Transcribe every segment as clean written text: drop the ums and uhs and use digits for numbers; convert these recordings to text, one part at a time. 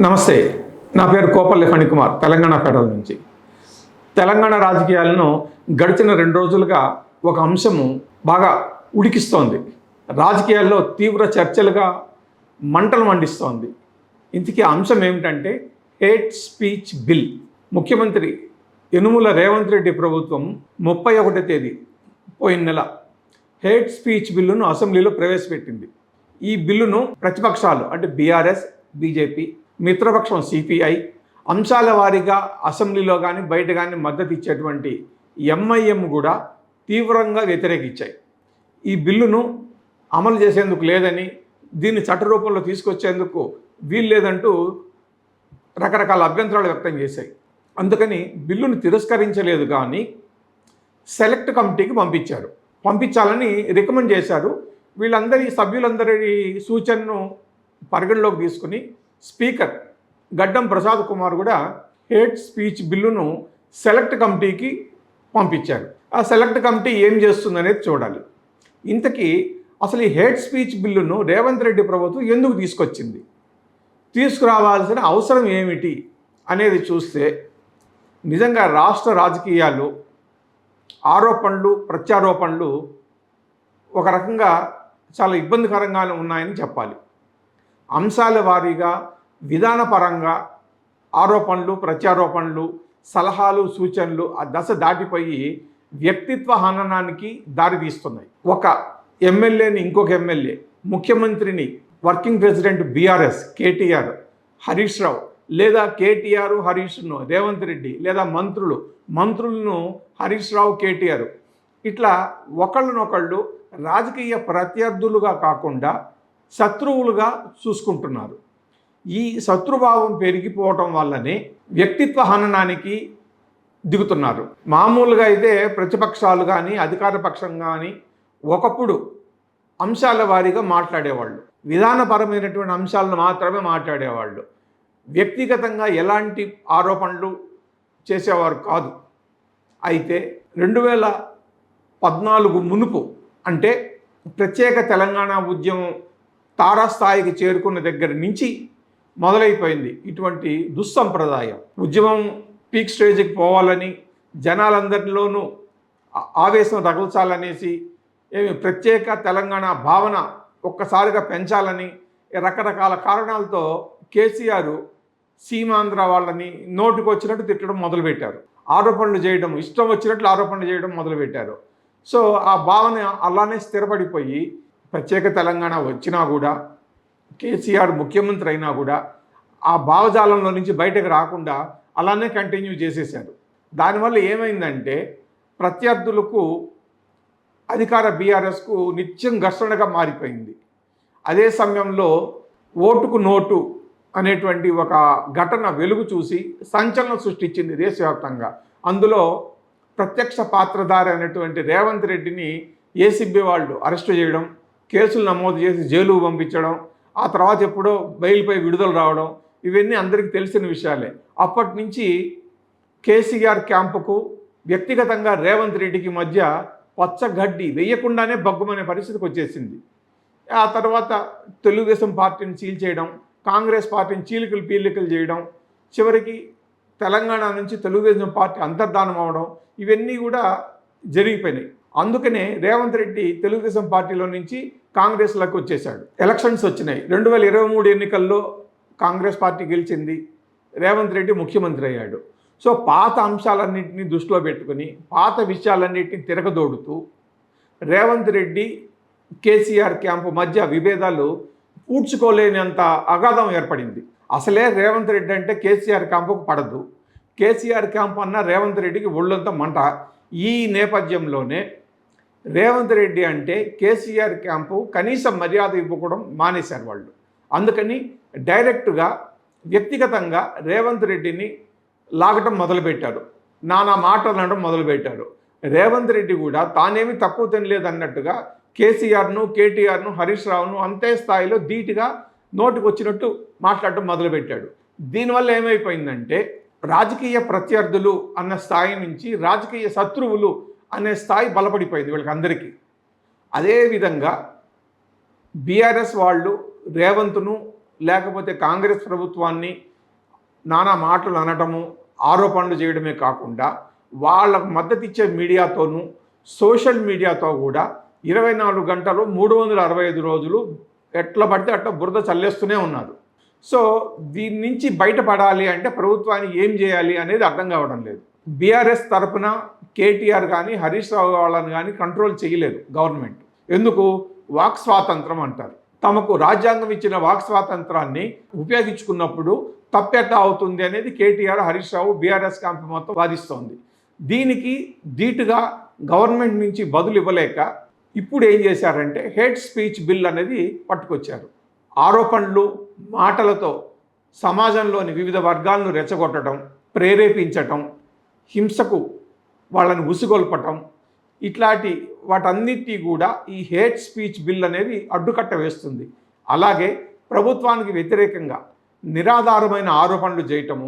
నమస్తే, నా పేరు కోపల్లి ఫణికుమార్, తెలంగాణ ఫెడరల్ నుంచి. తెలంగాణ రాజకీయాలను గడిచిన 2 రోజులుగా ఒక అంశము బాగా ఉడికిస్తోంది. రాజకీయాల్లో తీవ్ర చర్చలుగా మంటలు మండిస్తోంది. ఇంతకీ అంశం ఏమిటంటే హేట్ స్పీచ్ బిల్. ముఖ్యమంత్రి యనుమల రేవంత్ రెడ్డి ప్రభుత్వం 31వ తేదీ పోయిన నెల హేట్ స్పీచ్ బిల్లును అసెంబ్లీలో ప్రవేశపెట్టింది. ఈ బిల్లును ప్రతిపక్షాలు అంటే బీఆర్ఎస్, బీజేపీ, మిత్రపక్షం సిపిఐ, అంశాల వారీగా అసెంబ్లీలో కానీ బయట కానీ మద్దతు ఇచ్చేటువంటి ఎంఐఎం కూడా తీవ్రంగా వ్యతిరేకించాయి. ఈ బిల్లును అమలు చేసేందుకు లేదని, దీన్ని చట్టరూపంలో తీసుకొచ్చేందుకు వీలు లేదంటూ రకరకాల అభ్యంతరాలు వ్యక్తం చేశాయి. అందుకని బిల్లును తిరస్కరించలేదు కానీ సెలెక్ట్ కమిటీకి పంపించాలని రికమెండ్ చేశారు. వీళ్ళందరి సభ్యులందరి సూచనను పరిగణలోకి తీసుకుని స్పీకర్ గడ్డం ప్రసాద్ కుమార్ కూడా హేట్ స్పీచ్ బిల్లును సెలెక్ట్ కమిటీకి పంపించారు. ఆ సెలెక్ట్ కమిటీ ఏం చేస్తుందనేది చూడాలి. ఇంతకీ అసలు ఈ హేట్ స్పీచ్ బిల్లును రేవంత్ రెడ్డి ప్రభుత్వం ఎందుకు తీసుకొచ్చింది, తీసుకురావాల్సిన అవసరం ఏమిటి అనేది చూస్తే నిజంగా రాష్ట్ర రాజకీయాలు ఆరోపణలు ప్రత్యారోపణలు ఒక రకంగా చాలా ఇబ్బందికరంగానే ఉన్నాయని చెప్పాలి. అంశాల వారీగా విధానపరంగా ఆరోపణలు ప్రత్యారోపణలు సలహాలు సూచనలు ఆ దశ దాటిపోయి వ్యక్తిత్వ హననానికి దారితీస్తున్నాయి. ఒక ఎమ్మెల్యేని ఇంకొక ఎమ్మెల్యే, ముఖ్యమంత్రిని వర్కింగ్ ప్రెసిడెంట్ బీఆర్ఎస్ కేటీఆర్, హరీష్ రావు, లేదా కేటీఆర్ హరీష్ను రేవంత్ రెడ్డి, లేదా మంత్రులను హరీష్ రావు కేటీఆర్, ఇట్లా ఒకళ్ళనొకళ్ళు రాజకీయ ప్రత్యర్థులుగా కాకుండా శత్రువులుగా చూసుకుంటున్నారు. ఈ శత్రుభావం పెరిగిపోవటం వల్లనే వ్యక్తిత్వ హననానికి దిగుతున్నారు. మామూలుగా అయితే ప్రతిపక్షాలు కానీ అధికార పక్షం కానీ ఒకప్పుడు అంశాల వారీగా మాట్లాడేవాళ్ళు, విధానపరమైనటువంటి అంశాలను మాత్రమే మాట్లాడేవాళ్ళు, వ్యక్తిగతంగా ఎలాంటి ఆరోపణలు చేసేవారు కాదు. అయితే 2014 మునుపు అంటే ప్రత్యేక తెలంగాణ ఉద్యమం తారాస్థాయికి చేరుకున్న దగ్గర నుంచి మొదలైపోయింది ఇటువంటి దుస్సంప్రదాయం. ఉద్యమం పీక్ స్టేజ్కి పోవాలని, జనాలందరిలోనూ ఆవేశం రగల్చాలనేసి, ప్రత్యేక తెలంగాణ భావన ఒక్కసారిగా పెంచాలని రకరకాల కారణాలతో కేసీఆర్ సీమాంధ్ర వాళ్ళని నోటికి వచ్చినట్టు తిట్టడం మొదలుపెట్టారు. ఆరోపణలు చేయడం, ఇష్టం వచ్చినట్లు ఆరోపణలు చేయడం మొదలుపెట్టారు. సో ఆ భావన అలానే స్థిరపడిపోయి ప్రత్యేక తెలంగాణ వచ్చినా కూడా, కేసీఆర్ ముఖ్యమంత్రి అయినా కూడా ఆ భావజాలంలో నుంచి బయటకు రాకుండా అలానే కంటిన్యూ చేసేశారు. దానివల్ల ఏమైందంటే ప్రత్యర్థులకు అధికార బీఆర్ఎస్కు నిత్యం ఘర్షణగా మారిపోయింది. అదే సమయంలో ఓటుకు నోటు అనేటువంటి ఒక ఘటన వెలుగు చూసి సంచలనం సృష్టించింది దేశవ్యాప్తంగా. అందులో ప్రత్యక్ష పాత్రధారి అనేటువంటి రేవంత్ రెడ్డిని ఏసీబీ వాళ్ళు అరెస్టు చేయడం, కేసులు నమోదు చేసి జైలుకు పంపించడం, ఆ తర్వాత ఎప్పుడో బెయిల్పై విడుదల రావడం, ఇవన్నీ అందరికీ తెలిసిన విషయాలే. అప్పటి నుంచి కేసీఆర్ క్యాంపుకు వ్యక్తిగతంగా రేవంత్ రెడ్డికి మధ్య పచ్చగడ్డి వేయకుండానే బగ్గుమనే పరిస్థితికి వచ్చేసింది. ఆ తర్వాత తెలుగుదేశం పార్టీని చీల్చేయడం, కాంగ్రెస్ పార్టీని పీలికలు చేయడం, చివరికి తెలంగాణ నుంచి తెలుగుదేశం పార్టీ అంతర్ధానం అవడం, ఇవన్నీ కూడా జరిగిపోయినాయి. అందుకనే రేవంత్ రెడ్డి తెలుగుదేశం పార్టీలో నుంచి కాంగ్రెస్లోకి వచ్చేశాడు. ఎలక్షన్స్ వచ్చినాయి. 2023 ఎన్నికల్లో కాంగ్రెస్ పార్టీ గెలిచింది, రేవంత్ రెడ్డి ముఖ్యమంత్రి అయ్యాడు. సో పాత అంశాలన్నింటినీ దృష్టిలో పెట్టుకుని పాత విషయాలన్నింటినీ తిరగదోడుతూ రేవంత్ రెడ్డి కేసీఆర్ క్యాంపు మధ్య విభేదాలు పూడ్చుకోలేనంత అగాధం ఏర్పడింది. అసలే రేవంత్ రెడ్డి అంటే కేసీఆర్ క్యాంపుకు పడదు, కేసీఆర్ క్యాంపు అన్న రేవంత్ రెడ్డికి ఒళ్ళంతా మంట. ఈ నేపథ్యంలోనే రేవంత్ రెడ్డి అంటే కేసీఆర్ క్యాంపు కనీస మర్యాద ఇవ్వడం మానేశారు వాళ్ళు. అందుకని డైరెక్ట్గా వ్యక్తిగతంగా రేవంత్ రెడ్డిని లాగటం మొదలుపెట్టారు, నానా మాటలు అనడం మొదలుపెట్టారు. రేవంత్ రెడ్డి కూడా తానేమి తక్కువ తినలేదన్నట్టుగా కేసీఆర్ను, కేటీఆర్ను, హరీష్ రావును అంతే స్థాయిలో ధీటుగా నోటికి వచ్చినట్టు మాట్లాడటం మొదలుపెట్టాడు. దీనివల్ల ఏమైపోయిందంటే రాజకీయ ప్రత్యర్థులు అన్న స్థాయి నుంచి రాజకీయ శత్రువులు అనే స్థాయి బలపడిపోయింది వీళ్ళకి అందరికీ. అదేవిధంగా బీఆర్ఎస్ వాళ్ళు రేవంత్ను లేకపోతే కాంగ్రెస్ ప్రభుత్వాన్ని నానా మాటలు అనటము, ఆరోపణలు చేయడమే కాకుండా వాళ్ళకు మద్దతు ఇచ్చే మీడియాతోనూ సోషల్ మీడియాతో కూడా 24 గంటలు 365 రోజులు ఎట్లా పడితే అట్లా బురద చల్లేస్తూనే ఉన్నారు. సో దీని నుంచి బయటపడాలి అంటే ప్రభుత్వానికి ఏం చేయాలి అనేది అర్థం కావడం లేదు. బీఆర్ఎస్ తరఫున కేటీఆర్ కానీ హరీష్ రావు వాళ్ళని కానీ కంట్రోల్ చేయలేదు గవర్నమెంట్. ఎందుకు? వాక్ స్వాతంత్రం అంటారు. తమకు రాజ్యాంగం ఇచ్చిన వాక్ స్వాతంత్రాన్ని ఉపయోగించుకున్నప్పుడు తప్పెట్లా అవుతుంది అనేది కేటీఆర్, హరీష్ రావు, బీఆర్ఎస్ క్యాంప్ మొత్తం వాదిస్తోంది. దీనికి ధీటుగా గవర్నమెంట్ నుంచి బదులు ఇవ్వలేక ఇప్పుడు ఏం చేశారంటే హేట్ స్పీచ్ బిల్ అనేది పట్టుకొచ్చారు. ఆరోపణలు, మాటలతో సమాజంలోని వివిధ వర్గాలను రెచ్చగొట్టడం, ప్రేరేపించటం, హింసకు వాళ్ళని ఉసిగొల్పటం, ఇట్లాంటి వాటన్నిటి కూడా ఈ హేట్ స్పీచ్ బిల్ అనేది అడ్డుకట్ట వేస్తుంది. అలాగే ప్రభుత్వానికి వ్యతిరేకంగా నిరాధారమైన ఆరోపణలు చేయటము,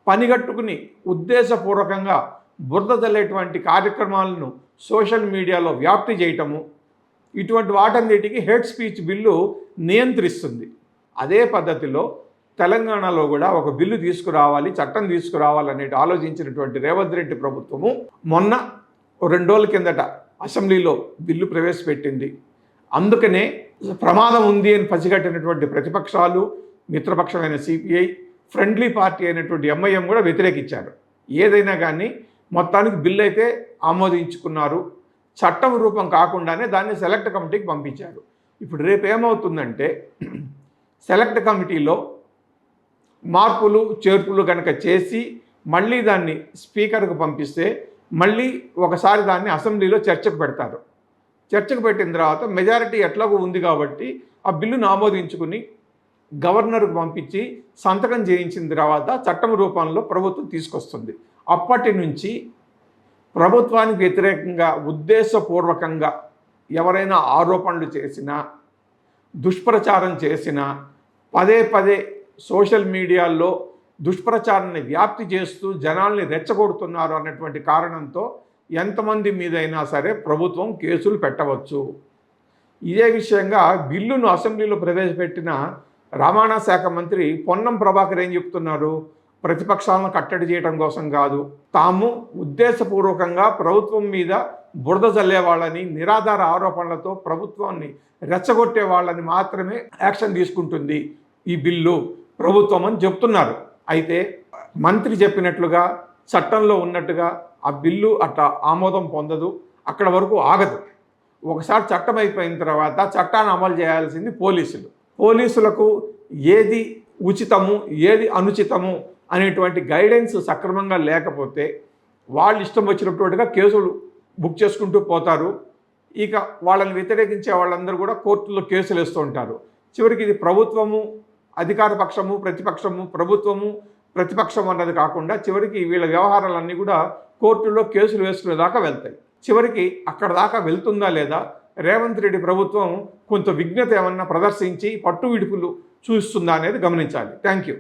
పనిగట్టుకుని ఉద్దేశపూర్వకంగా బురద జల్లేటువంటి కార్యక్రమాలను సోషల్ మీడియాలో వ్యాప్తి చేయటము, ఇటువంటి వాటన్నిటికీ హేట్ స్పీచ్ బిల్లు నియంత్రిస్తుంది. అదే పద్ధతిలో తెలంగాణలో కూడా ఒక బిల్లు తీసుకురావాలి, చట్టం తీసుకురావాలనేది ఆలోచించినటువంటి రేవంత్ రెడ్డి ప్రభుత్వము మొన్న 2 రోజుల కిందట అసెంబ్లీలో బిల్లు ప్రవేశపెట్టింది. అందుకనే ప్రమాదం ఉంది అని పసిగట్టినటువంటి ప్రతిపక్షాలు, మిత్రపక్షమైన సిపిఐ, ఫ్రెండ్లీ పార్టీ అయినటువంటి ఎంఐఎం కూడా వ్యతిరేకించారు. ఏదైనా కానీ మొత్తానికి బిల్లు అయితే ఆమోదించుకున్నారు. చట్టం రూపం కాకుండానే దాన్ని సెలెక్ట్ కమిటీకి పంపించారు. ఇప్పుడు రేపు ఏమవుతుందంటే సెలెక్ట్ కమిటీలో మార్పులు చేర్పులు కనుక చేసి మళ్ళీ దాన్ని స్పీకర్కు పంపిస్తే మళ్ళీ ఒకసారి దాన్ని అసెంబ్లీలో చర్చకు పెడతారు. చర్చకు పెట్టిన తర్వాత మెజారిటీ ఎట్లాగో ఉంది కాబట్టి ఆ బిల్లును ఆమోదించుకుని గవర్నర్కు పంపించి సంతకం చేయించిన తర్వాత చట్టం రూపంలో ప్రభుత్వం తీసుకొస్తుంది. అప్పటి నుంచి ప్రభుత్వానికి వ్యతిరేకంగా ఉద్దేశపూర్వకంగా ఎవరైనా ఆరోపణలు చేసినా, దుష్ప్రచారం చేసినా, పదే పదే సోషల్ మీడియాల్లో దుష్ప్రచారాన్ని వ్యాప్తి చేస్తూ జనాల్ని రెచ్చగొడుతున్నారు అన్నటువంటి కారణంతో ఎంతమంది మీదైనా సరే ప్రభుత్వం కేసులు పెట్టవచ్చు. ఇదే విషయంగా బిల్లును అసెంబ్లీలో ప్రవేశపెట్టిన రవాణా శాఖ మంత్రి పొన్నం ప్రభాకర్ ఏం చెప్తున్నారు? ప్రతిపక్షాలను కట్టడి చేయడం కోసం కాదు, తాము ఉద్దేశపూర్వకంగా ప్రభుత్వం మీద బురద జల్లే వాళ్ళని, నిరాధార ఆరోపణలతో ప్రభుత్వాన్ని రెచ్చగొట్టే వాళ్ళని మాత్రమే యాక్షన్ తీసుకుంటుంది ఈ బిల్లు ప్రభుత్వం అని చెప్తున్నారు. అయితే మంత్రి చెప్పినట్లుగా చట్టంలో ఉన్నట్టుగా ఆ బిల్లు అట్లా ఆమోదం పొందదు, అక్కడ వరకు ఆగదు. ఒకసారి చట్టం అయిపోయిన తర్వాత చట్టాన్ని అమలు చేయాల్సింది పోలీసులు. పోలీసులకు ఏది ఉచితము, ఏది అనుచితము అనేటువంటి గైడెన్స్ సక్రమంగా లేకపోతే వాళ్ళు ఇష్టం వచ్చినట్టుగా కేసులు బుక్ చేసుకుంటూ పోతారు. ఇక వాళ్ళని వ్యతిరేకించే వాళ్ళందరూ కూడా కోర్టులో కేసులు వేస్తూ ఉంటారు. చివరికి ఇది ప్రభుత్వము, అధికార పక్షము, ప్రతిపక్షము, ప్రభుత్వము, ప్రతిపక్షం అన్నది కాకుండా చివరికి వీళ్ళ వ్యవహారాలన్నీ కూడా కోర్టులో కేసులు వేసుకునే దాకా వెళ్తాయి. చివరికి అక్కడ దాకా వెళ్తుందా లేదా, రేవంత్ రెడ్డి ప్రభుత్వం కొంత విఘ్నత ఏమన్నా ప్రదర్శించి పట్టు విడుపులు చూస్తుందా అనేది గమనించాలి. Thank you.